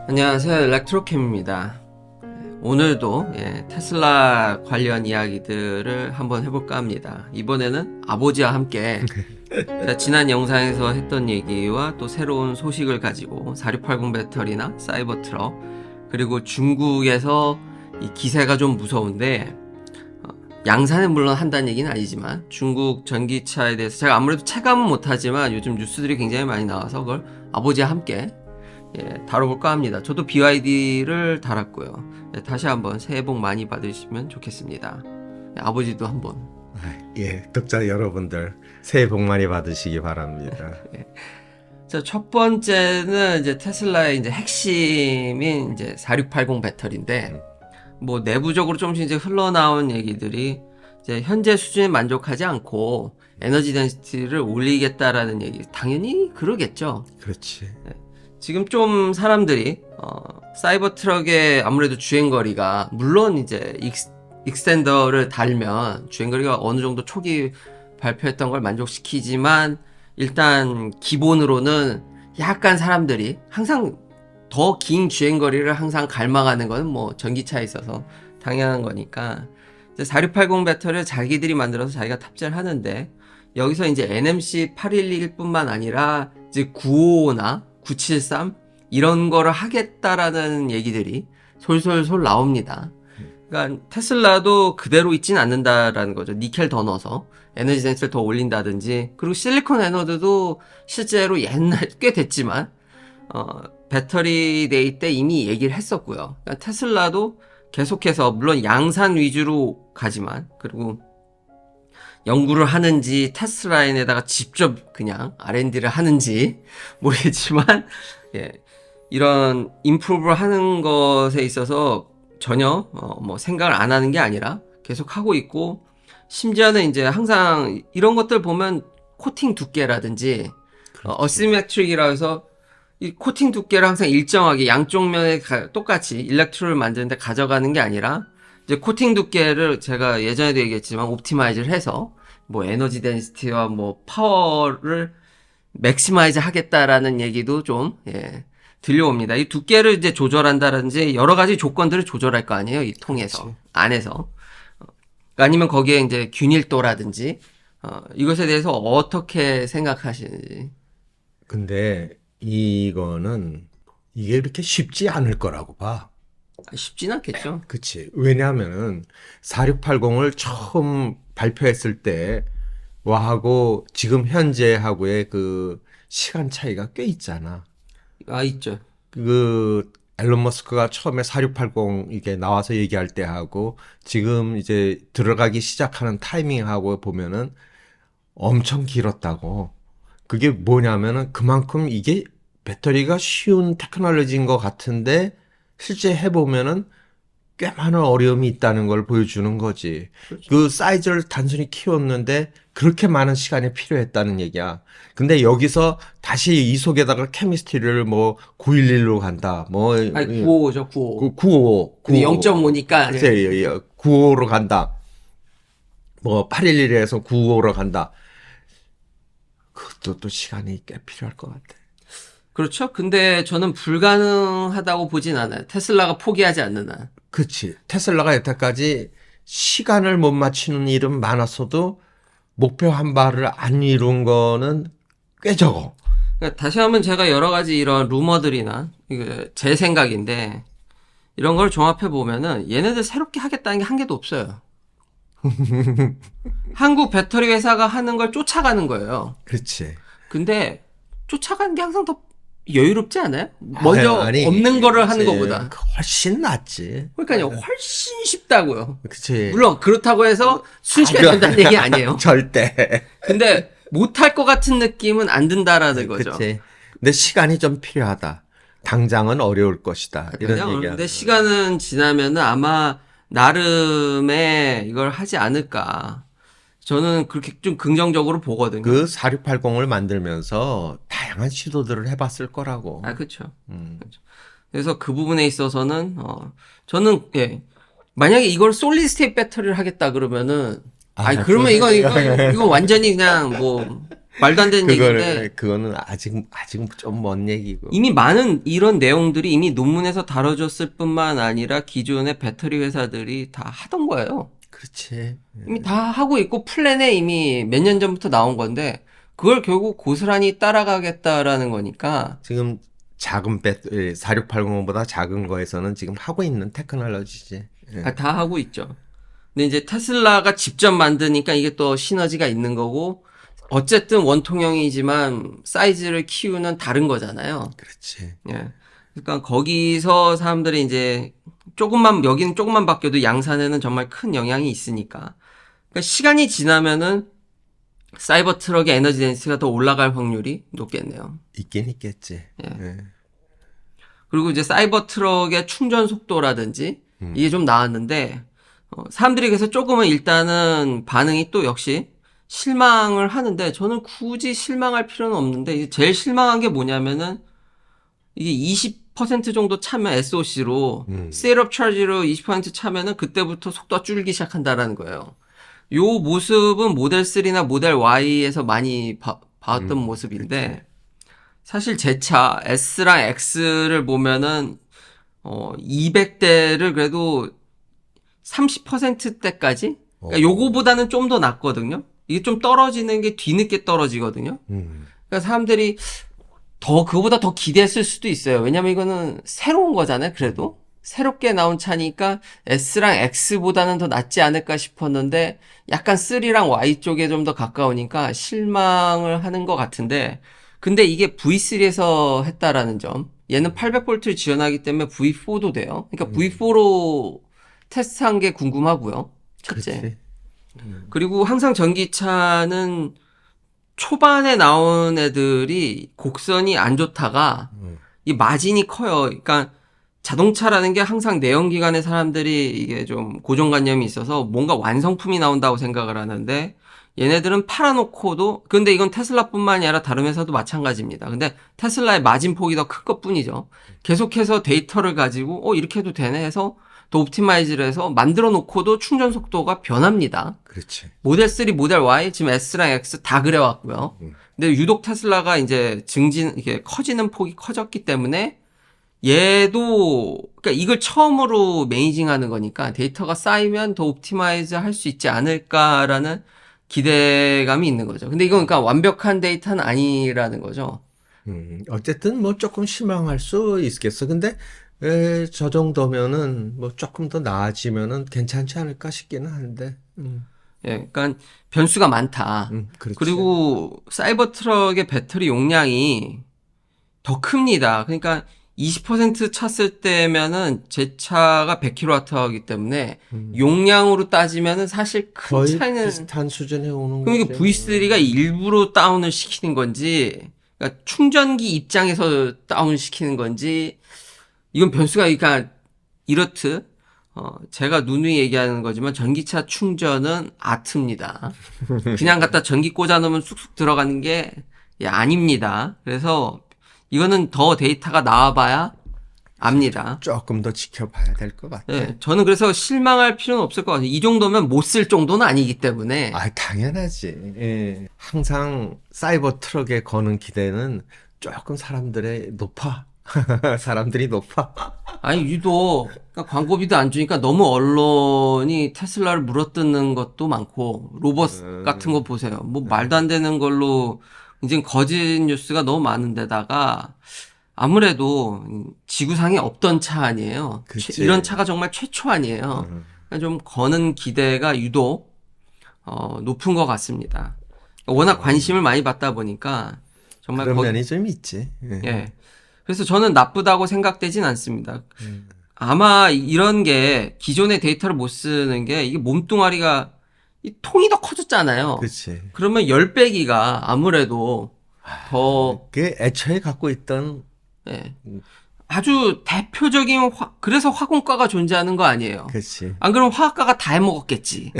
안녕하세요. 일렉트로캠입니다. 오늘도 테슬라 관련 이야기들을 한번 해볼까 합니다. 이번에는 아버지와 함께 제가 지난 영상에서 했던 얘기와 또 새로운 소식을 가지고 4680 배터리나 사이버 트럭 그리고 중국에서 이 기세가 좀 무서운데 양산은 물론 한다는 얘기는 아니지만 중국 전기차에 대해서 제가 아무래도 체감은 못하지만 요즘 뉴스들이 굉장히 많이 나와서 그걸 아버지와 함께 다뤄볼까 합니다. 저도 BYD를 달았고요. 다시 한번 새해 복 많이 받으시면 좋겠습니다. 아버지도 한번. 독자 여러분들 새해 복 많이 받으시기 바랍니다. 자, 첫 번째는 이제 테슬라의 이제 핵심인 이제 4680 배터리인데, 뭐 내부적으로 좀씩 이제 흘러나온 얘기들이 이제 현재 수준에 만족하지 않고 에너지 덴시티를 올리겠다라는 얘기. 당연히 그러겠죠. 그렇지. 지금 좀 사람들이 사이버 트럭의 아무래도 주행거리가 물론 이제 익스텐더를 달면 주행거리가 어느 정도 초기 발표했던 걸 만족시키지만 일단 기본으로는 약간 사람들이 항상 더 긴 주행거리를 항상 갈망하는 건 뭐 전기차에 있어서 당연한 거니까 이제 4680 배터리를 자기들이 만들어서 자기가 탑재를 하는데 여기서 이제 NMC 811뿐만 아니라 이제 955나 973 이런 거를 하겠다라는 얘기들이 솔솔솔 나옵니다. 그러니까 테슬라도 그대로 있진 않는다라는 거죠. 니켈 더 넣어서 에너지 덴시티를 더 올린다든지 그리고 실리콘 애노드도 실제로 옛날 꽤 됐지만 배터리 데이 때 이미 얘기를 했었고요. 그러니까 테슬라도 계속해서 물론 양산 위주로 가지만 그리고 연구를 하는지 테스트 라인에다가 직접 그냥 R&D를 하는지 모르겠지만 이런 임프루브를 하는 것에 있어서 전혀 뭐 생각을 안 하는 게 아니라 계속 하고 있고 심지어는 이제 항상 이런 것들 보면 코팅 두께라든지 어시메트릭이라 해서 이 코팅 두께를 항상 일정하게 양쪽 면에 똑같이 일렉트로를 만드는데 가져가는 게 아니라 이제 코팅 두께를 제가 예전에도 얘기했지만 옵티마이즈를 해서 뭐 에너지 덴시티와 뭐 파워를 맥시마이즈 하겠다라는 얘기도 좀 들려옵니다. 이 두께를 이제 조절한다든지 여러 가지 조건들을 조절할 거 아니에요. 이 통에서 그렇지. 안에서 아니면 거기에 이제 균일도라든지 이것에 대해서 어떻게 생각하시는지. 근데 이거는 이게 이렇게 쉽지 않을 거라고 봐. 쉽진 않겠죠. 그치. 왜냐하면은 4680을 처음 발표했을 때와하고 지금 현재하고의 그 시간 차이가 꽤 있잖아. 있죠. 그 앨런 머스크가 처음에 4680 이게 나와서 얘기할 때하고 지금 이제 들어가기 시작하는 타이밍하고 보면은 엄청 길었다고. 그게 뭐냐면은 그만큼 이게 배터리가 쉬운 테크놀로지인 것 같은데 실제 해보면은 꽤 많은 어려움이 있다는 걸 보여주는 거지. 그렇죠. 그 사이즈를 단순히 키웠는데 그렇게 많은 시간이 필요했다는 얘기야. 근데 여기서 다시 이 속에다가 케미스트리를 뭐 911로 간다. 뭐 아니 955죠. 955. 955. 근데 0.5니까 955로 간다. 뭐 811에서 955로 간다. 그것도 또 시간이 꽤 필요할 것 같아. 그렇죠. 근데 저는 불가능하다고 보진 않아요. 테슬라가 포기하지 않는 한. 그치. 테슬라가 여태까지 시간을 못 맞추는 일은 많았어도 목표한 바를 안 이룬 거는 꽤 적어. 그러니까 다시 한번 제가 여러 가지 이런 루머들이나 이게 제 생각인데 이런 걸 종합해 보면은 얘네들 새롭게 하겠다는 게 한 개도 없어요. 한국 배터리 회사가 하는 걸 쫓아가는 거예요. 그렇지. 근데 쫓아가는 게 항상 더 여유롭지 않아요? 먼저 아니, 없는 거를 하는 그치. 것보다. 훨씬 낫지. 그러니까요, 훨씬 쉽다고요. 그치. 물론 그렇다고 해서 순식간에 된다는 얘기 아니에요. 절대. 근데 못할 것 같은 느낌은 안 든다라는 거죠. 그치. 근데 시간이 좀 필요하다. 당장은 어려울 것이다. 이런 얘기야. 근데 시간은 지나면은 아마 나름의 이걸 하지 않을까. 저는 그렇게 좀 긍정적으로 보거든요. 그 4680을 만들면서 다양한 시도들을 해봤을 거라고. 그렇죠. 그렇죠. 그래서 그 부분에 있어서는 저는 만약에 이걸 솔리드 스테이트 배터리를 하겠다 그러면은 그러면 이거 완전히 그냥 뭐 말도 안 되는 얘기인데 그거는 아직은 좀 먼 얘기고. 이미 많은 이런 내용들이 이미 논문에서 다뤄졌을 뿐만 아니라 기존의 배터리 회사들이 다 하던 거예요. 그렇지. 이미 다 하고 있고 플랜에 이미 몇 년 전부터 나온 건데 그걸 결국 고스란히 따라가겠다라는 거니까 지금 작은 4680보다 작은 거에서는 지금 하고 있는 테크놀로지지. 예. 다 하고 있죠. 근데 이제 테슬라가 직접 만드니까 이게 또 시너지가 있는 거고 어쨌든 원통형이지만 사이즈를 키우는 다른 거잖아요. 그렇지. 예. 그러니까 거기서 사람들이 이제 여기는 조금만 바뀌어도 양산에는 정말 큰 영향이 있으니까. 그러니까 시간이 지나면은 사이버 트럭의 에너지 덴시티가 더 올라갈 확률이 높겠네요. 있긴 있겠지. 예. 그리고 이제 사이버 트럭의 충전 속도라든지 이게 좀 나왔는데 사람들이 그래서 조금은 일단은 반응이 또 역시 실망을 하는데 저는 굳이 실망할 필요는 없는데 이제 제일 실망한 게 뭐냐면은 이게 20% 정도 차면 SOC로 셋업 차지로 20% 차면은 그때부터 속도가 줄기 시작한다라는 거예요. 요 모습은 모델 3나 모델 Y에서 많이 봤던 모습인데 사실 제 차 S랑 X를 보면은 200대를 그래도 30%대까지 그러니까 요거보다는 좀 더 낫거든요. 이게 좀 떨어지는 게 뒤늦게 떨어지거든요. 그러니까 사람들이 그거보다 더 기대했을 수도 있어요. 왜냐면 이거는 새로운 거잖아요. 그래도 새롭게 나온 차니까 S랑 X보다는 더 낫지 않을까 싶었는데 약간 3랑 Y 쪽에 좀 더 가까우니까 실망을 하는 것 같은데 근데 이게 V3에서 했다라는 점 얘는 800V를 지원하기 때문에 V4도 돼요. 그러니까 V4로 테스트한 게 궁금하고요. 첫째. 그렇지. 그리고 항상 전기차는 초반에 나온 애들이 곡선이 안 좋다가 이 마진이 커요. 그러니까 자동차라는 게 항상 내연기관의 사람들이 이게 좀 고정관념이 있어서 뭔가 완성품이 나온다고 생각을 하는데 얘네들은 팔아놓고도 근데 이건 테슬라뿐만이 아니라 다른 회사도 마찬가지입니다. 근데 테슬라의 마진폭이 더 큰 것뿐이죠. 계속해서 데이터를 가지고 이렇게 해도 되네 해서 더 옵티마이즈를 해서 만들어 놓고도 충전 속도가 변합니다. 그렇지. 모델 3, 모델 Y, 지금 S랑 X 다 그래왔고요. 근데 유독 테슬라가 이제 이게 커지는 폭이 커졌기 때문에 얘도, 그러니까 이걸 처음으로 매니징 하는 거니까 데이터가 쌓이면 더 옵티마이즈 할 수 있지 않을까라는 기대감이 있는 거죠. 근데 이건 그러니까 완벽한 데이터는 아니라는 거죠. 어쨌든 뭐 조금 실망할 수 있겠어. 근데 저 정도면은 뭐 조금 더 나아지면은 괜찮지 않을까 싶기는 한데. 예, 그러니까 변수가 많다. 그렇지. 그리고 사이버 트럭의 배터리 용량이 더 큽니다. 그러니까 20% 찼을 때면은 제 차가 100kWh이기 때문에 용량으로 따지면은 사실 큰 거의 차이는 비슷한 수준에 오는 그럼 이게 거지. V3가 일부러 다운을 시키는 건지 그러니까 충전기 입장에서 다운을 시키는 건지 이건 변수가 그러니까 이렇듯 제가 누누이 얘기하는 거지만 전기차 충전은 아트입니다. 그냥 갖다 전기 꽂아 놓으면 쑥쑥 들어가는 게 아닙니다. 그래서 이거는 더 데이터가 나와봐야 압니다. 조금 더 지켜봐야 될 것 같아. 네, 저는 그래서 실망할 필요는 없을 것 같아요. 이 정도면 못 쓸 정도는 아니기 때문에. 당연하지. 예. 항상 사이버 트럭에 거는 기대는 조금 사람들의 높아. 사람들이 높아. 아니, 유독 그러니까 광고비도 안 주니까 너무 언론이 테슬라를 물어뜯는 것도 많고 로봇 같은 거 보세요. 뭐 말도 안 되는 걸로 이제 거짓 뉴스가 너무 많은데다가 아무래도 지구상에 없던 차 아니에요. 그치. 이런 차가 정말 최초 아니에요. 그러니까 좀 거는 기대가 유독 높은 것 같습니다. 워낙 관심을 많이 받다 보니까 정말 그런 면이 좀 있지. 예. 예. 그래서 저는 나쁘다고 생각되진 않습니다. 아마 이런 게 기존의 데이터를 못 쓰는 게 이게 몸뚱아리가 이 통이 더 커졌잖아요. 그렇지. 그러면 10배기가 아무래도 더 그 애초에 갖고 있던 예. 아주 대표적인 그래서 화공과가 존재하는 거 아니에요. 그렇지. 안 그러면 화학과가 다 해먹었겠지.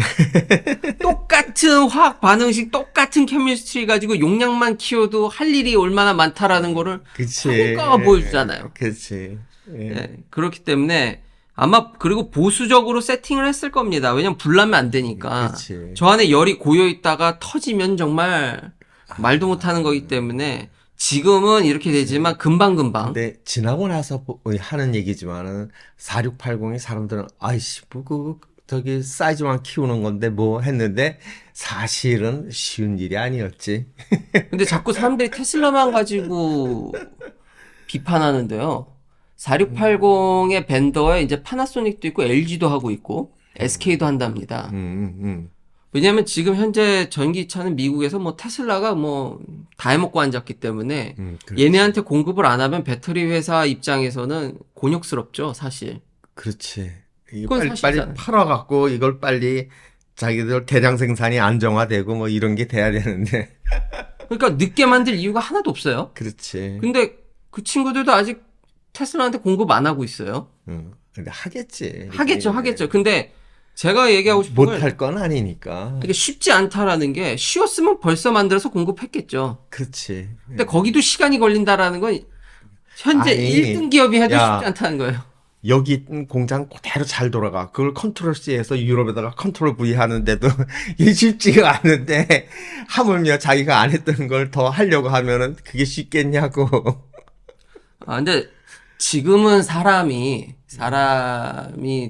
똑같은 화학 반응식, 똑같은 케미스트리 가지고 용량만 키워도 할 일이 얼마나 많다라는 거를 그치. 화공과가 보여주잖아요. 그렇지. 예. 예, 그렇기 때문에 아마 그리고 보수적으로 세팅을 했을 겁니다. 왜냐면 불나면 안 되니까. 그치. 저 안에 열이 고여 있다가 터지면 정말 말도 못하는 거기 때문에 지금은 이렇게 되지만 금방금방 근데 지나고 나서 하는 얘기지만은 4680이 사람들은 아이씨 저기 사이즈만 키우는 건데 뭐 했는데 사실은 쉬운 일이 아니었지. 근데 자꾸 사람들이 테슬라만 가지고 비판하는데요. 4680의 벤더에 이제 파나소닉도 있고 LG도 하고 있고 SK도 한답니다. 왜냐하면 지금 현재 전기차는 미국에서 뭐 테슬라가 뭐 다 해먹고 앉았기 때문에 그렇지. 얘네한테 공급을 안 하면 배터리 회사 입장에서는 곤욕스럽죠, 사실. 그렇지. 이거 그건 빨리 사실이잖아요. 팔아갖고 이걸 빨리 자기들 대량 생산이 안정화되고 뭐 이런 게 돼야 되는데. 그러니까 늦게 만들 이유가 하나도 없어요. 그렇지. 근데 그 친구들도 아직 테슬라한테 공급 안 하고 있어요. 근데 하겠지. 하겠죠. 근데 제가 얘기하고 싶은 건 못할 건 아니니까. 이게 쉽지 않다라는 게 쉬웠으면 벌써 만들어서 공급했겠죠. 그렇지. 근데 거기도 시간이 걸린다라는 건 현재 아니, 1등 기업이 해도 야. 쉽지 않다는 거예요. 여기 있는 공장 그대로 잘 돌아가. 그걸 컨트롤 C에서 유럽에다가 컨트롤 V 하는데도 이게 쉽지가 않은데 하물며 자기가 안 했던 걸 더 하려고 하면은 그게 쉽겠냐고. 아, 근데 지금은 사람이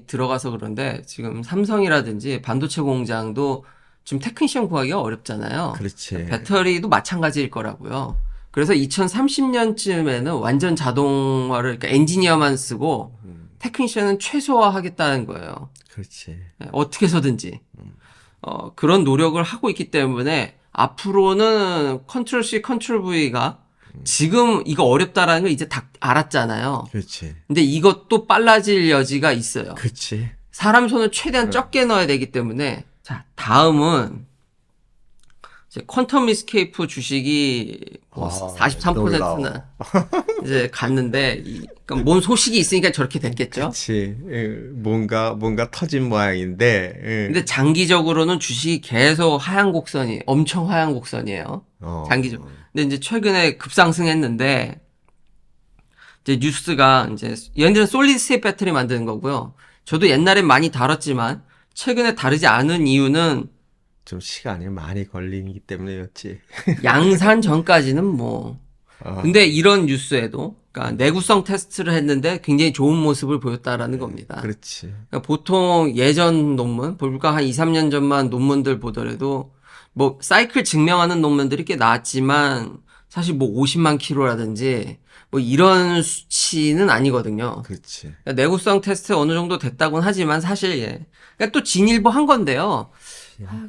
들어가서 그런데 지금 삼성이라든지 반도체 공장도 지금 테크니션 구하기가 어렵잖아요. 그렇지. 배터리도 마찬가지일 거라고요. 그래서 2030년쯤에는 완전 자동화를, 그러니까 엔지니어만 쓰고 테크니션은 최소화하겠다는 거예요. 그렇지. 어떻게 해서든지. 그런 노력을 하고 있기 때문에 앞으로는 컨트롤 C, 컨트롤 V가 지금 이거 어렵다라는 걸 이제 다 알았잖아요. 그렇지. 근데 이것도 빨라질 여지가 있어요. 그렇지. 사람 손을 최대한 적게 넣어야 되기 때문에. 자, 다음은 이제 퀀텀 이스케이프 주식이 뭐 43%나 이제 갔는데 그러니까 뭔 소식이 있으니까 저렇게 됐겠죠. 그렇지. 뭔가 터진 모양인데. 근데 장기적으로는 주식이 계속 하향 곡선이 엄청 하향 곡선이에요. 장기적. 근데 이제 최근에 급상승했는데 이제 뉴스가 이제 얘네들은 솔리드 스테이트 배터리 만드는 거고요. 저도 옛날엔 많이 다뤘지만 최근에 다르지 않은 이유는 좀 시간이 많이 걸리기 때문에였지. 양산 전까지는 뭐. 근데 이런 뉴스에도 그러니까 내구성 테스트를 했는데 굉장히 좋은 모습을 보였다라는 겁니다. 그렇지. 그러니까 보통 예전 논문, 불과 한 2, 3년 전만 논문들 보더라도 뭐 사이클 증명하는 논문들이 꽤 나왔지만 사실 뭐 50만 킬로라든지 뭐 이런 수치는 아니거든요. 그렇지. 그러니까 내구성 테스트 어느 정도 됐다고는 하지만 사실 예. 그러니까 또 진일보 한 건데요.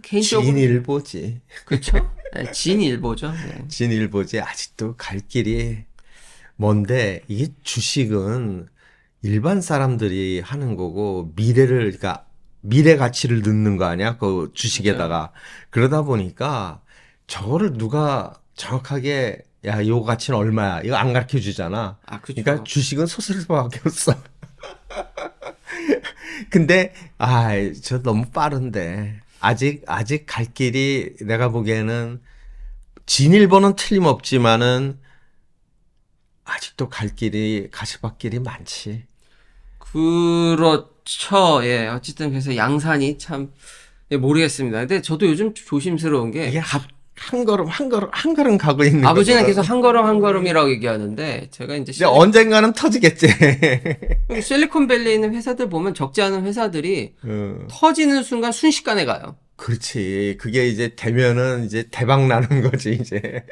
개인적으로 진일보지. 그렇죠? 네, 진일보죠. 네. 진일보지. 아직도 갈 길이 먼데 이게 주식은 일반 사람들이 하는 거고 그러니까 미래 가치를 넣는 거 아니야? 그 주식에다가. 그러다 보니까 저거를 누가 정확하게 야, 요 가치는 얼마야? 이거 안 가르쳐 주잖아. 아, 그렇죠. 그러니까 주식은 소설서밖에 없어. 근데 저 너무 빠른데. 아직 갈 길이 내가 보기에는 진일보는 틀림없지만은 아직도 갈 길이 가시밭길이 많지. 그렇죠. 예. 어쨌든 그래서 양산이 참 예, 모르겠습니다. 근데 저도 요즘 조심스러운 게 이게 한 걸음 가고 있는 아버지는 거잖아. 계속 한 걸음 한 걸음이라고 얘기하는데 제가 이제 근데 언젠가는 터지겠지. 실리콘밸리에 있는 회사들 보면 적지 않은 회사들이 터지는 순간 순식간에 가요. 그렇지. 그게 이제 되면은 이제 대박 나는 거지, 이제.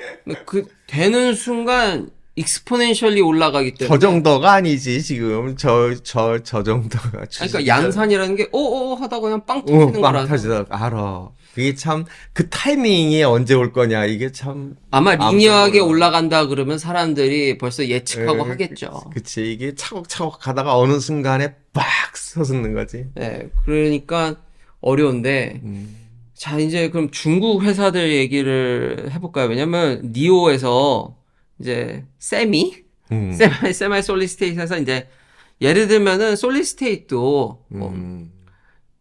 그 되는 순간 익스포넨셜리 올라가기 때문에 저 정도가 아니지, 지금. 저 정도가. 그러니까 양산이라는 게 오오 하다가 그냥 빵 터지는 빵 거라서 터지다. 알아. 그게 참, 그 타이밍이 언제 올 거냐, 이게 참. 아마 리니어하게 몰라. 올라간다 그러면 사람들이 벌써 예측하고 에, 하겠죠. 그치. 이게 차곡차곡 가다가 어느 순간에 빡 솟는 거지. 네, 그러니까 어려운데 자 이제 그럼 중국 회사들 얘기를 해볼까요? 왜냐면 니오에서 이제 세미 솔리스테이트에서 이제 예를 들면은 솔리스테이트도 뭐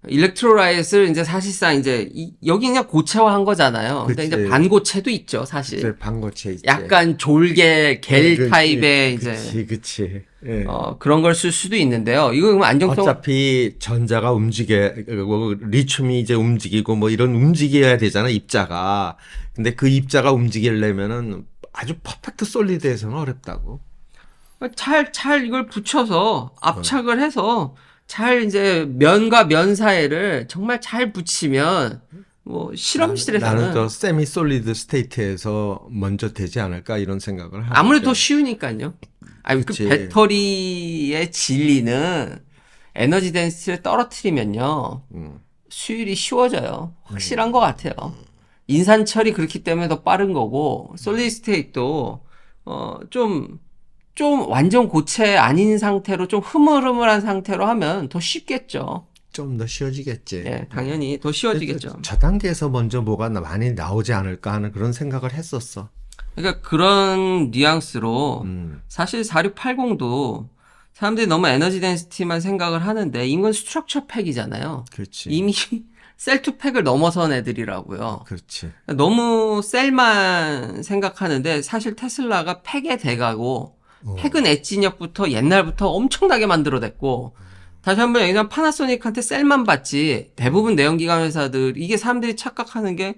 일렉트로라이트를 이제 사실상 이제 여기 그냥 고체화한 거잖아요. 근데 그치. 이제 반고체도 있죠, 사실. 이제 반고체 있지. 약간 졸개 겔 그- 타입의 그치, 이제 그치. 예. 그런 걸 쓸 수도 있는데요. 이거 그럼 안정성 어차피 전자가 리튬이 이제 움직이고 뭐 이런 움직여야 되잖아, 입자가. 근데 그 입자가 움직이려면은 아주 퍼펙트 솔리드에서는 어렵다고. 잘 이걸 붙여서 압착을 해서 잘 이제 면과 면 사이를 정말 잘 붙이면 뭐 나는 실험실에서는 저 세미 솔리드 스테이트에서 먼저 되지 않을까 이런 생각을 하는데. 아무래도 더 쉬우니까요. 아니, 그 그치. 배터리의 진리는 에너지 덴시티를 떨어뜨리면요. 수율이 쉬워져요. 확실한 것 같아요. 인산철이 그렇기 때문에 더 빠른 거고, 솔리드 스테이트도, 좀 완전 고체 아닌 상태로 좀 흐물흐물한 상태로 하면 더 쉽겠죠. 좀 더 쉬워지겠지. 예, 당연히 더 쉬워지겠죠. 저 단계에서 먼저 뭐가 많이 나오지 않을까 하는 그런 생각을 했었어. 그러니까 그런 뉘앙스로 음. 사실 4680도 사람들이 너무 에너지 덴시티만 생각을 하는데 인건 스트럭처 팩이잖아요. 그렇지. 이미 셀 투 팩을 넘어선 애들이라고요. 그렇지. 너무 셀만 생각하는데 사실 테슬라가 팩에 돼가고 팩은 엣지력부터 옛날부터 엄청나게 만들어냈고 다시 한번 얘기하면 파나소닉한테 셀만 받지 대부분 내연기관 회사들 이게 사람들이 착각하는 게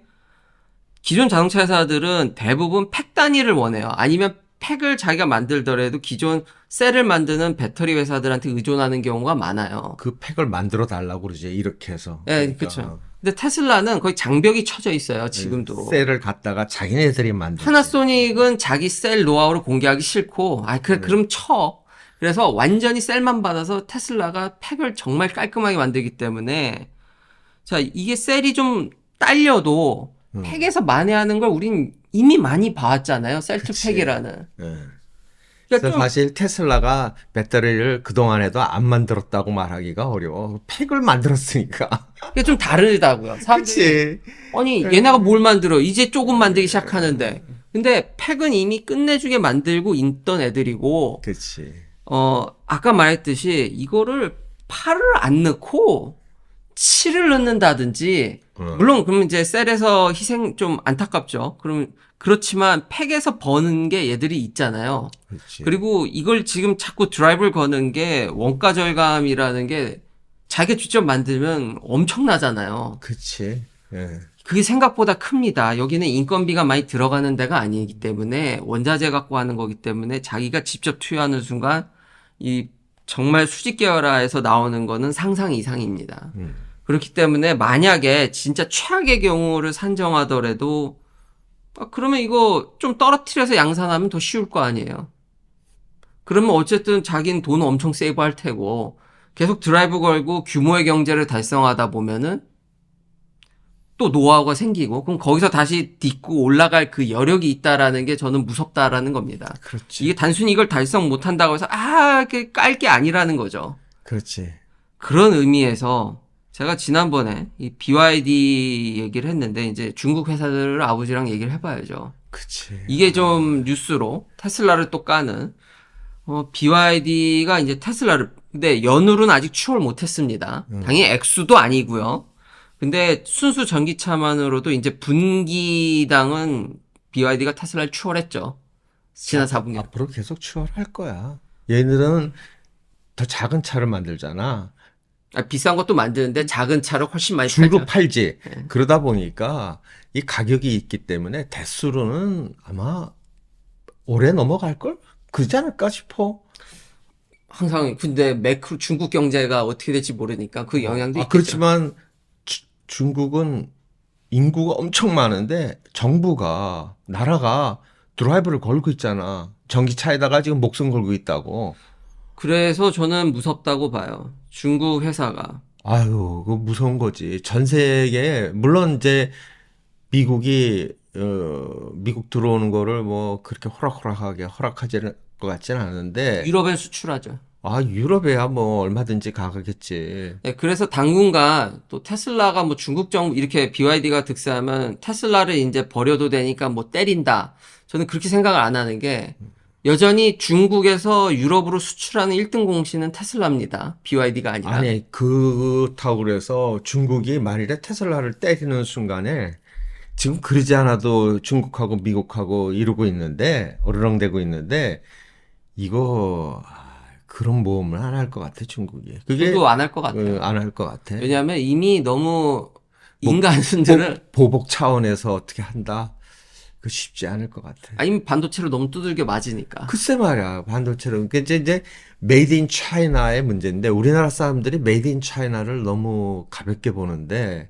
기존 자동차 회사들은 대부분 팩 단위를 원해요. 아니면 팩을 자기가 만들더라도 기존 셀을 만드는 배터리 회사들한테 의존하는 경우가 많아요. 그 팩을 만들어 달라고 그러지, 이렇게 해서. 네, 그렇죠. 근데 테슬라는 거의 장벽이 쳐져 있어요, 지금도. 셀을 갖다가 자기네들이 만들지. 파나소닉은 자기 셀 노하우를 공개하기 싫고, 그래, 그럼 쳐. 그래서 완전히 셀만 받아서 테슬라가 팩을 정말 깔끔하게 만들기 때문에, 자, 이게 셀이 좀 딸려도 팩에서 만회하는 걸 우린 이미 많이 봐왔잖아요. 셀 투 그치. 팩이라는. 예. 그러니까 그래서 좀 사실 테슬라가 배터리를 그동안에도 안 만들었다고 말하기가 어려워. 팩을 만들었으니까. 이게 좀 다르다고요. 사람들이 그치. 아니 얘네가 뭘 만들어 이제 조금 만들기 시작하는데 근데 팩은 이미 끝내주게 만들고 있던 애들이고 그치. 아까 말했듯이 이거를 8을 안 넣고 7을 넣는다든지 물론 그러면 이제 셀에서 희생 좀 안타깝죠. 그럼 그렇지만 팩에서 버는 게 얘들이 있잖아요. 그치. 그리고 이걸 지금 자꾸 드라이브를 거는 게 원가 절감이라는 게 자기가 직접 만들면 엄청나잖아요. 그치. 예. 그게 생각보다 큽니다. 여기는 인건비가 많이 들어가는 데가 아니기 때문에 원자재 갖고 하는 거기 때문에 자기가 직접 투여하는 순간 이 정말 수직 계열화에서 나오는 거는 상상 이상입니다. 그렇기 때문에 만약에 진짜 최악의 경우를 산정하더라도 그러면 이거 좀 떨어뜨려서 양산하면 더 쉬울 거 아니에요. 그러면 어쨌든 자기는 돈 엄청 세이브 할 테고 계속 드라이브 걸고 규모의 경제를 달성하다 보면은 또 노하우가 생기고 그럼 거기서 다시 딛고 올라갈 그 여력이 있다라는 게 저는 무섭다라는 겁니다. 그렇지. 이게 단순히 이걸 달성 못한다고 해서 그 깔 게 아니라는 거죠. 그렇지. 그런 의미에서 제가 지난번에 이 BYD 얘기를 했는데 이제 중국 회사들 아버지랑 얘기를 해봐야죠. 그치. 이게 좀 뉴스로 테슬라를 또 까는 BYD가 이제 테슬라를 근데 연율은 아직 추월 못했습니다. 당연히 액수도 아니고요. 근데 순수 전기차만으로도 이제 분기당은 BYD가 테슬라를 추월했죠. 지난 4분기. 앞으로 계속 추월할 거야. 얘들은 더 작은 차를 만들잖아. 비싼 것도 만드는데 작은 차를 훨씬 많이 줄로 팔죠. 팔지. 그러다 보니까 이 가격이 있기 때문에 대수로는 아마 오래 넘어갈걸? 그러지 않을까 싶어. 항상 근데 매크로 중국 경제가 어떻게 될지 모르니까 그 영향도 있겠죠. 그렇지만 중국은 인구가 엄청 많은데 정부가 나라가 드라이브를 걸고 있잖아. 전기차에다가 지금 목숨 걸고 있다고. 그래서 저는 무섭다고 봐요. 중국 회사가. 아유, 그 무서운 거지. 전 세계에 물론 이제 미국이 미국 들어오는 거를 뭐 그렇게 호락호락하게 허락하지 것 같지는 않은데 유럽엔 수출하죠. 유럽에야 뭐 얼마든지 가겠지. 네, 그래서 당분간 또 테슬라가 뭐 중국 정부 이렇게 BYD가 득세하면 테슬라를 이제 버려도 되니까 뭐 때린다. 저는 그렇게 생각을 안 하는 게 여전히 중국에서 유럽으로 수출하는 1등 공신은 테슬라입니다. BYD가 아니라. 아니, 그렇다고 그래서 중국이 만일에 테슬라를 때리는 순간에 지금 그러지 않아도 중국하고 미국하고 이러고 있는데, 어르렁대고 있는데, 이거, 그런 모험을 안 할 것 같아, 중국이. 그게, 저도 안 할 것 같아요. 안 할 것 같아. 왜냐하면 이미 너무 인간 순들을 보복 차원에서 어떻게 한다? 그 쉽지 않을 것 같아. 아니면 반도체로 너무 두들겨 맞으니까. 글쎄 말이야, 반도체로. 그 이제 메이드 인 차이나의 문제인데, 우리나라 사람들이 메이드 인 차이나를 너무 가볍게 보는데,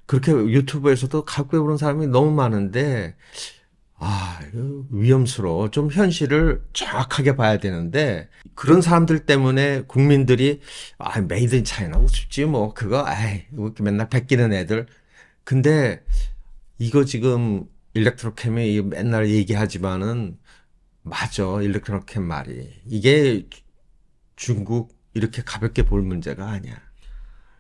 그렇게 유튜브에서도 가볍게 보는 사람이 너무 많은데, 이거 위험스러워. 좀 현실을 정확하게 봐야 되는데, 그런 사람들 때문에 국민들이, 메이드 인 차이나 우습지, 뭐, 그거, 이렇게 맨날 베끼는 애들. 근데, 이거 지금, 일렉트로캠이 맨날 얘기하지만은, 맞아, 일렉트로캠 말이. 이게 중국 이렇게 가볍게 볼 문제가 아니야.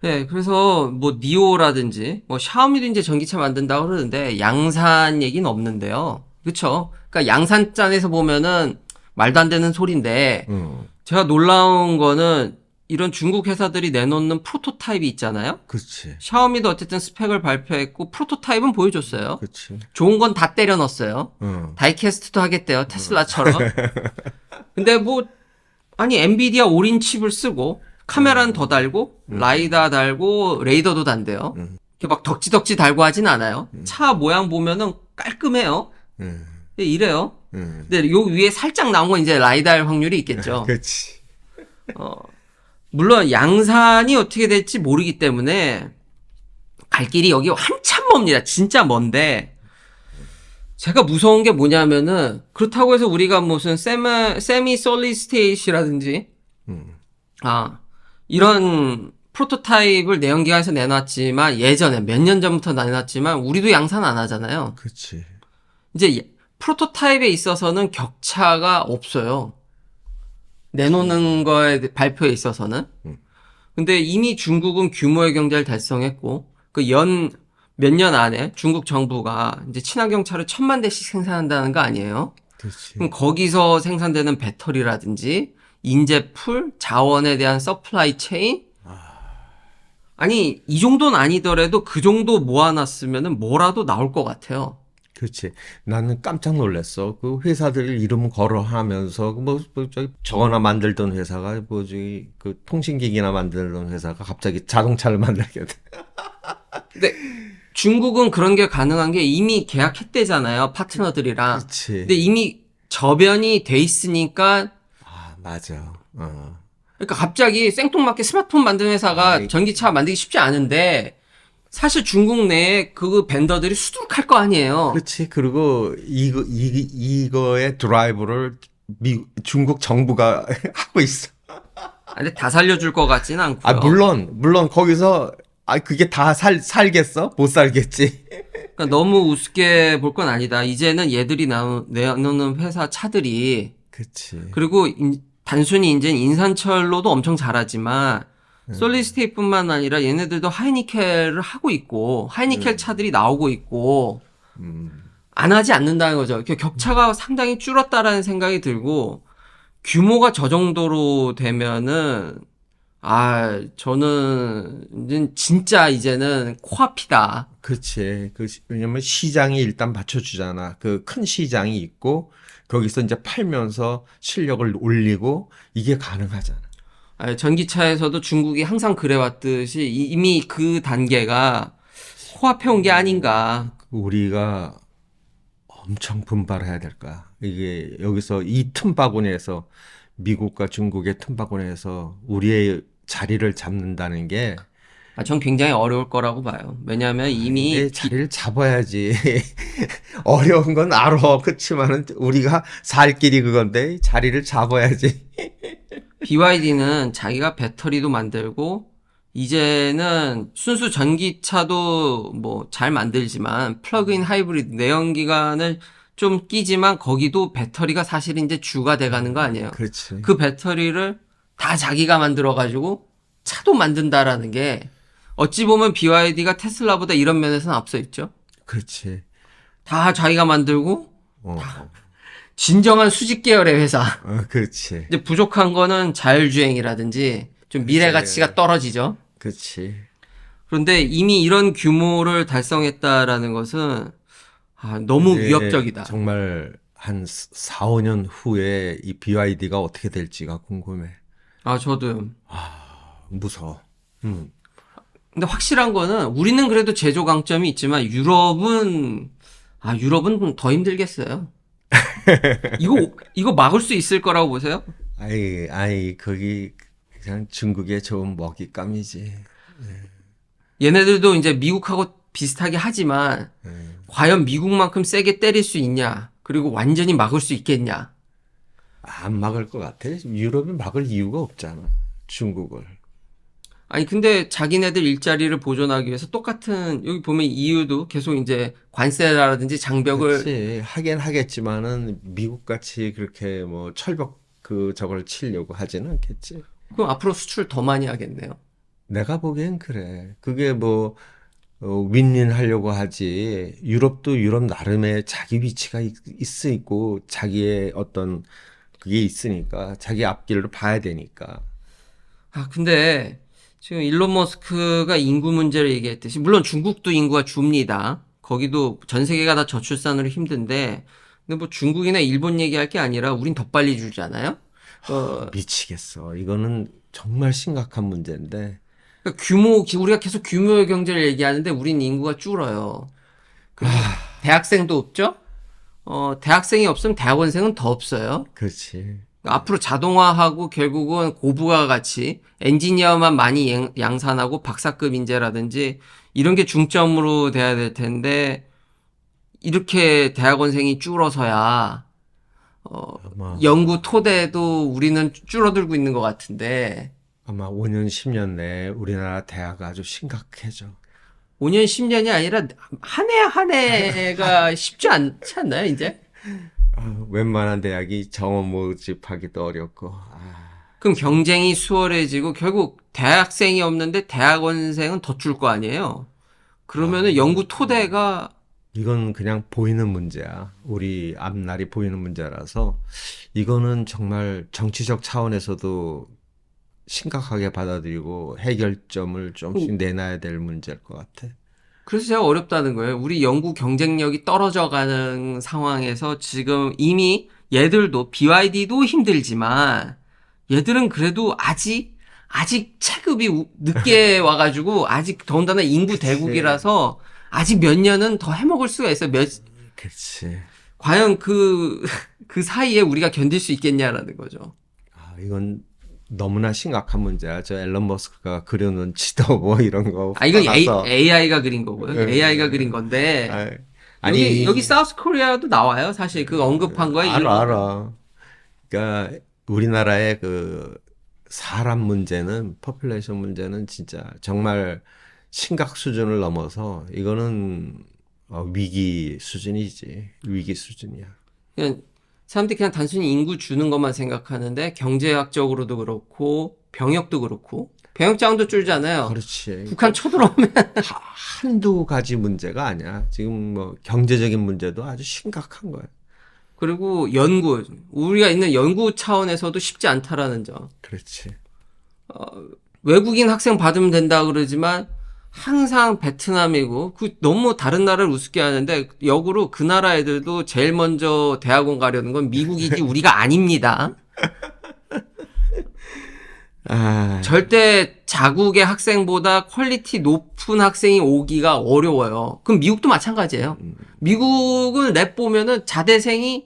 네, 그래서 뭐 니오라든지 뭐 샤오미도 이제 전기차 만든다고 그러는데 양산 얘기는 없는데요. 그쵸? 그러니까 양산짠에서 보면은 말도 안 되는 소리인데 제가 놀라운 거는 이런 중국 회사들이 내놓는 프로토타입이 있잖아요. 그렇지. 샤오미도 어쨌든 스펙을 발표했고 프로토타입은 보여줬어요. 그렇지. 좋은 건 다 때려 넣었어요. 다이캐스트도 하겠대요. 테슬라처럼. 근데 뭐 아니 엔비디아 올인 칩을 쓰고 카메라는 더 달고 라이다 달고 레이더도 단대요. 이렇게 막 덕지덕지 달고 하진 않아요. 차 모양 보면은 깔끔해요. 이래요. 근데 요 위에 살짝 나온 건 이제 라이다일 확률이 있겠죠. 그렇지. 물론 양산이 어떻게 될지 모르기 때문에 갈 길이 여기 한참 멉니다. 진짜 먼데 제가 무서운 게 뭐냐면은 그렇다고 해서 우리가 무슨 세미 솔리드 스테이트라든지 이런 프로토타입을 내연기관에서 내놨지만 예전에 몇 년 전부터 내놨지만 우리도 양산 안 하잖아요. 그렇지. 이제 프로토타입에 있어서는 격차가 없어요. 내놓는 거에 발표에 있어서는. 근데 이미 중국은 규모의 경제를 달성했고 그 몇 년 안에 중국 정부가 이제 친환경 차를 1,000만 대씩 생산한다는 거 아니에요? 그렇지. 그럼 거기서 생산되는 배터리라든지 인재풀, 자원에 대한 서플라이 체인? 아니, 이 정도는 아니더라도 그 정도 모아놨으면 뭐라도 나올 것 같아요. 그렇지. 나는 깜짝 놀랐어. 그 회사들 이름 거론하면서 저거 하나 만들던 회사가 그 통신기기나 만들던 회사가 갑자기 자동차를 만들게 돼. 근데 중국은 그런 게 가능한 게 이미 계약했대잖아요. 파트너들이랑. 그렇지. 근데 이미 저변이 돼 있으니까 맞아. 그러니까 갑자기 생뚱맞게 스마트폰 만드는 회사가 전기차 만들기 쉽지 않은데 사실 중국 내에 그 벤더들이 수두룩할 거 아니에요. 그렇지. 그리고 이거의 드라이브를 중국 정부가 하고 있어. 근데 다 살려줄 것 같지는 않고요. 물론 거기서 그게 다 살겠어? 못 살겠지. 그러니까 너무 우습게 볼 건 아니다. 이제는 얘들이 내놓는 회사 차들이 그렇지. 그리고 단순히 이제 인산철로도 엄청 잘하지만 솔리스테이뿐만 아니라 얘네들도 하이니켈을 하고 있고 하이니켈 차들이 나오고 있고 안 하지 않는다는 거죠. 이렇게 격차가 상당히 줄었다라는 생각이 들고 규모가 저 정도로 되면은 저는 진짜 이제는 코앞이다. 그렇지. 왜냐면 시장이 일단 받쳐주잖아. 그 큰 시장이 있고 거기서 이제 팔면서 실력을 올리고 이게 가능하잖아. 전기차에서도 중국이 항상 그래왔듯이 이미 그 단계가 코앞에 온 게 아닌가. 우리가 엄청 분발해야 될 거야. 이게 여기서 이 틈바구니에서 미국과 중국의 틈바구니에서 우리의 자리를 잡는다는 게 전 굉장히 어려울 거라고 봐요. 왜냐하면 이미 자리를 잡아야지. 어려운 건 알아. 그렇지만은 우리가 살 길이 그건데 자리를 잡아야지. BYD는 자기가 배터리도 만들고 이제는 순수 전기차도 뭐 잘 만들지만 플러그인 하이브리드 내연기관을 좀 끼지만 거기도 배터리가 사실 이제 주가 돼가는 거 아니에요. 그렇지. 그 배터리를 다 자기가 만들어가지고 차도 만든다라는 게 어찌 보면 BYD가 테슬라보다 이런 면에서는 앞서 있죠. 그렇지. 다 자기가 만들고 진정한 수직 계열의 회사. 그렇지. 이제 부족한 거는 자율주행이라든지 좀 미래 가치가 떨어지죠. 그렇지. 그런데 이미 이런 규모를 달성했다라는 것은 너무 근데 위협적이다. 정말 한 4, 5년 후에 이 BYD가 어떻게 될지가 궁금해. 저도요. 무서워. 근데 확실한 거는 우리는 그래도 제조 강점이 있지만 유럽은 더 힘들겠어요. 이거 막을 수 있을 거라고 보세요? 거기 그냥 중국의 좋은 먹잇감이지. 얘네들도 이제 미국하고 비슷하게 하지만 과연 미국만큼 세게 때릴 수 있냐? 그리고 완전히 막을 수 있겠냐? 안 막을 것 같아. 유럽이 막을 이유가 없잖아. 중국을. 아니 근데 자기네들 일자리를 보존하기 위해서 똑같은 여기 보면 EU도 계속 이제 관세라든지 장벽을 그렇지. 하긴 하겠지만은 미국같이 그렇게 뭐 철벽 저걸 치려고 하지는 않겠지. 그럼 앞으로 수출 더 많이 하겠네요. 내가 보기엔 그래. 그게 뭐 윈윈 하려고 하지. 유럽도 유럽 나름의 자기 위치가 있고 자기의 어떤 그게 있으니까 자기 앞길을 봐야 되니까. 근데 지금 일론 머스크가 인구 문제를 얘기했듯이 물론 중국도 인구가 줍니다. 거기도 전 세계가 다 저출산으로 힘든데 근데 뭐 중국이나 일본 얘기할 게 아니라 우린 더 빨리 줄잖아요. 미치겠어. 이거는 정말 심각한 문제인데. 그러니까 우리가 계속 규모의 경제를 얘기하는데 우린 인구가 줄어요. 그리고 대학생도 없죠? 대학생이 없으면 대학원생은 더 없어요. 그렇지. 앞으로 자동화하고 결국은 고부가 가치, 엔지니어만 많이 양산하고 박사급 인재라든지 이런 게 중점으로 돼야 될 텐데 이렇게 대학원생이 줄어서야 연구 토대도 우리는 줄어들고 있는 것 같은데 아마 5년, 10년 내에 우리나라 대학 아주 심각해져. 5년, 10년이 아니라 한 해 한 해가 쉽지 않지 않나요, 이제? 웬만한 대학이 정원 모집하기도 어렵고. 그럼 경쟁이 수월해지고 결국 대학생이 없는데 대학원생은 더 줄 거 아니에요? 그러면은 연구 토대가 이건 그냥 보이는 문제야. 우리 앞날이 보이는 문제라서 이거는 정말 정치적 차원에서도 심각하게 받아들이고 해결점을 조금씩 내놔야 될 문제일 것 같아. 그래서 제가 어렵다는 거예요. 우리 연구 경쟁력이 떨어져 가는 상황에서 지금 이미 얘들도 BYD도 힘들지만 얘들은 그래도 아직 체급이 늦게 와가지고 아직 더군다나 인구 대국이라서 아직 몇 년은 더 해먹을 수가 있어요. 그렇지. 과연 그 사이에 우리가 견딜 수 있겠냐라는 거죠. 이건 너무나 심각한 문제야. 저 앨런 머스크가 그려놓은 지도 뭐 이런 거. 이건 받아서. AI가 그린 거고요. AI가 그린 건데. 여기 사우스 코리아도 나와요. 사실 그 언급한 거에 알아. 그러니까 우리나라의 그 사람 문제는 포퓰레이션 문제는 진짜 정말 심각 수준을 넘어서 이거는 위기 수준이지. 위기 수준이야. 그냥 사람들이 그냥 단순히 인구 주는 것만 생각하는데 경제학적으로도 그렇고 병역도 그렇고 병역자원도 줄잖아요. 그렇지. 북한 쳐들어오면 한두 가지 문제가 아니야. 지금 뭐 경제적인 문제도 아주 심각한 거야. 그리고 우리가 있는 연구 차원에서도 쉽지 않다라는 점. 그렇지. 외국인 학생 받으면 된다 그러지만 항상 베트남이고 너무 다른 나라를 우습게 하는데 역으로 그 나라 애들도 제일 먼저 대학원 가려는 건 미국이지 우리가 아닙니다. 절대 자국의 학생보다 퀄리티 높은 학생이 오기가 어려워요. 그럼 미국도 마찬가지예요. 미국은 랩 보면은 자대생이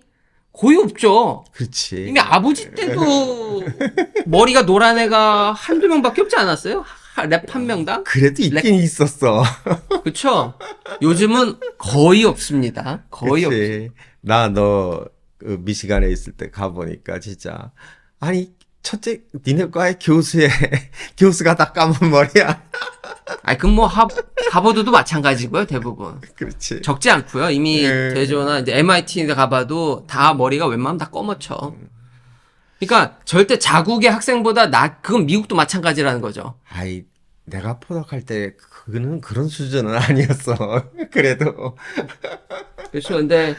거의 없죠. 그렇지. 이미 아버지 때도 머리가 노란 애가 한두 명밖에 없지 않았어요? 랩 한 명당? 그래도 있긴 있었어. 그쵸? 요즘은 거의 없습니다. 거의 그치. 너 미시간에 있을 때 가보니까 진짜 아니 첫째 니네 과의 교수가 다 까만 머리야. 그럼 뭐 하버드도 마찬가지고요, 대부분. 그렇지. 적지 않고요. 이미 대조나 이제 MIT 가봐도 다 머리가 웬만하면 다 검어쳐. 그러니까 절대 자국의 학생보다 그건 미국도 마찬가지라는 거죠. 내가 포닥할 때 그는 그런 수준은 아니었어. 그래도. 그렇죠. 근데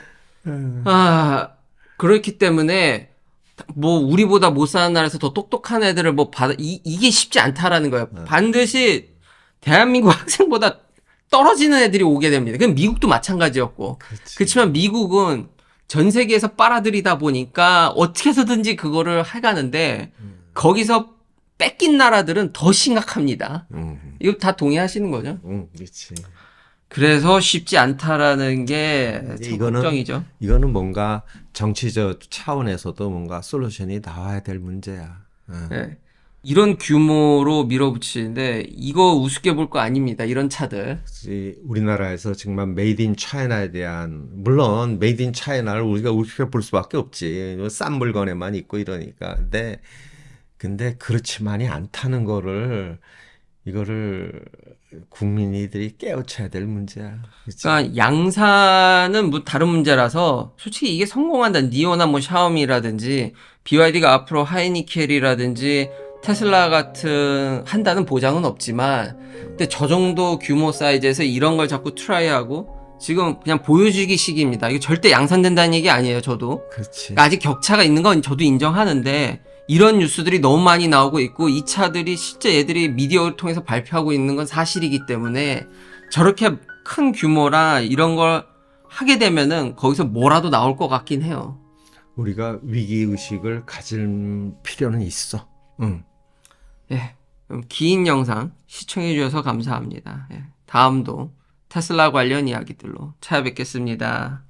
그렇기 때문에 뭐 우리보다 못 사는 나라에서 더 똑똑한 애들을 뭐 이게 쉽지 않다라는 거예요. 반드시 대한민국 학생보다 떨어지는 애들이 오게 됩니다. 그럼 미국도 마찬가지였고. 그렇지만 미국은 전 세계에서 빨아들이다 보니까 어떻게 해서든지 그거를 해가는데 거기서 뺏긴 나라들은 더 심각합니다. 이거 다 동의하시는 거죠? 그렇지. 그래서 쉽지 않다라는 게 참 걱정이죠. 이거는 뭔가 정치적 차원에서도 뭔가 솔루션이 나와야 될 문제야. 네. 이런 규모로 밀어붙이는데 이거 우습게 볼 거 아닙니다. 이런 차들. 우리나라에서 정말 메이드 인 차이나에 대한, 물론 메이드 인 차이나를 우리가 우습게 볼 수밖에 없지. 싼 물건에만 있고 이러니까. 근데 그렇지만이 않다는 거를, 이거를 국민이들이 깨우쳐야 될 문제야. 그치? 그러니까 양산은 뭐 다른 문제라서 솔직히 이게 성공한다. 니오나 뭐 샤오미라든지 BYD가 앞으로 하이니켈이라든지 테슬라 같은 한다는 보장은 없지만 근데 저 정도 규모 사이즈에서 이런 걸 자꾸 트라이하고 지금 그냥 보여주기 식입니다. 이거 절대 양산된다는 얘기 아니에요. 저도. 그렇지. 아직 격차가 있는 건 저도 인정하는데 이런 뉴스들이 너무 많이 나오고 있고 이 차들이 실제 얘들이 미디어를 통해서 발표하고 있는 건 사실이기 때문에 저렇게 큰 규모라 이런 걸 하게 되면은 거기서 뭐라도 나올 것 같긴 해요. 우리가 위기의식을 가질 필요는 있어. 응. 예. 그럼 긴 영상 시청해 주셔서 감사합니다. 예. 다음도 테슬라 관련 이야기들로 찾아뵙겠습니다.